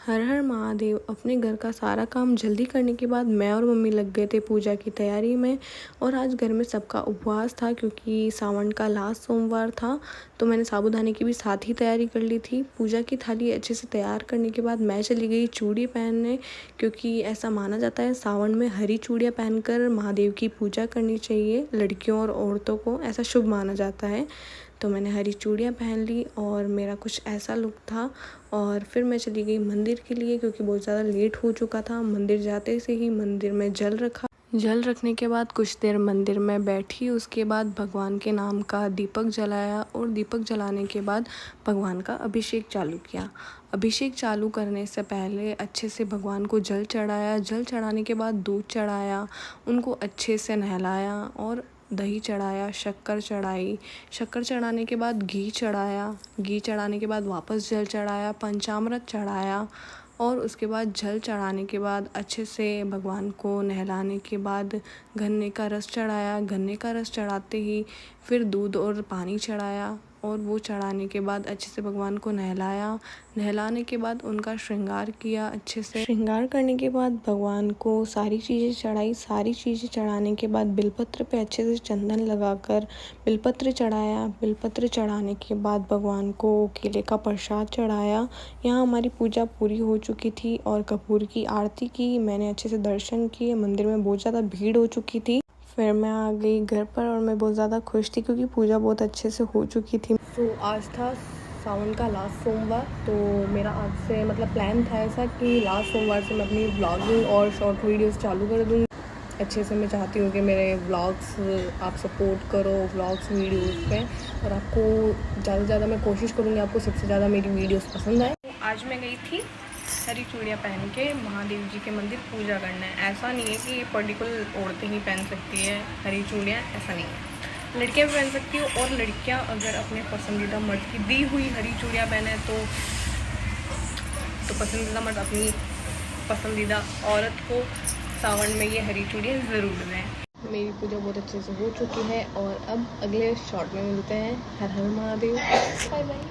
हर हर महादेव। अपने घर का सारा काम जल्दी करने के बाद मैं और मम्मी लग गए थे पूजा की तैयारी में। और आज घर में सबका उपवास था क्योंकि सावन का लास्ट सोमवार था, तो मैंने साबूदाने की भी साथ ही तैयारी कर ली थी। पूजा की थाली अच्छे से तैयार करने के बाद मैं चली गई चूड़ी पहनने, क्योंकि ऐसा माना जाता है सावन में हरी चूड़ियाँ पहनकर महादेव की पूजा करनी चाहिए। लड़कियों और औरतों को ऐसा शुभ माना जाता है। तो मैंने हरी चूड़ियाँ पहन ली और मेरा कुछ ऐसा लुक था। और फिर मैं चली गई मंदिर के लिए, क्योंकि बहुत ज़्यादा लेट हो चुका था। मंदिर जाते से ही मंदिर में जल रखा। जल रखने के बाद कुछ देर मंदिर में बैठी, उसके बाद भगवान के नाम का दीपक जलाया और दीपक जलाने के बाद भगवान का अभिषेक चालू किया। अभिषेक चालू करने से पहले अच्छे से भगवान को जल चढ़ाया। जल चढ़ाने के बाद दूध चढ़ाया, उनको अच्छे से नहलाया और दही चढ़ाया, शक्कर चढ़ाई। शक्कर चढ़ाने के बाद घी चढ़ाया। घी चढ़ाने के बाद वापस जल चढ़ाया, पंचामृत चढ़ाया। और उसके बाद जल चढ़ाने के बाद अच्छे से भगवान को नहलाने के बाद गन्ने का रस चढ़ाया। गन्ने का रस चढ़ाते ही फिर दूध और पानी चढ़ाया और वो चढ़ाने के बाद अच्छे से भगवान को नहलाया। नहलाने के बाद उनका श्रृंगार किया। अच्छे से श्रृंगार करने के बाद भगवान को सारी चीज़ें चढ़ाई। सारी चीज़ें चढ़ाने के बाद बिलपत्र पे अच्छे से चंदन लगाकर बिलपत्र चढ़ाया। बिलपत्र चढ़ाने के बाद भगवान को केले का प्रसाद चढ़ाया। यहाँ हमारी पूजा पूरी हो चुकी थी और कपूर की आरती की। मैंने अच्छे से दर्शन किए। मंदिर में बहुत ज़्यादा भीड़ हो चुकी थी। फिर मैं आ गई घर पर और मैं बहुत ज़्यादा खुश थी क्योंकि पूजा बहुत अच्छे से हो चुकी थी। तो आज था सावन का लास्ट सोमवार, तो मेरा आज से प्लान था ऐसा कि लास्ट सोमवार से मैं अपनी व्लॉगिंग और शॉर्ट वीडियोस चालू कर दूँगी। अच्छे से मैं चाहती हूँ कि मेरे व्लॉग्स आप सपोर्ट करो, व्लॉग्स वीडियोस पे, और आपको ज़्यादा से ज़्यादा मैं कोशिश करूँगी आपको सबसे ज़्यादा मेरी वीडियोस पसंद आए। आज मैं गई थी हरी चूड़ियाँ पहन के महादेव जी के मंदिर पूजा करना है। ऐसा नहीं है कि पर्टिकुलर औरतें ही पहन सकती है हरी चूड़ियाँ, ऐसा नहीं है, लड़कियाँ भी पहन सकती हो। और लड़कियाँ अगर अपने पसंदीदा मर्द की दी हुई हरी चूड़ियाँ पहने तो पसंदीदा मर्द अपनी पसंदीदा औरत को सावन में ये हरी चूड़ियाँ ज़रूर दें। मेरी पूजा बहुत अच्छे से हो चुकी है और अब अगले शॉर्ट में मिलते हैं। हर हर महादेव, बाय बाय।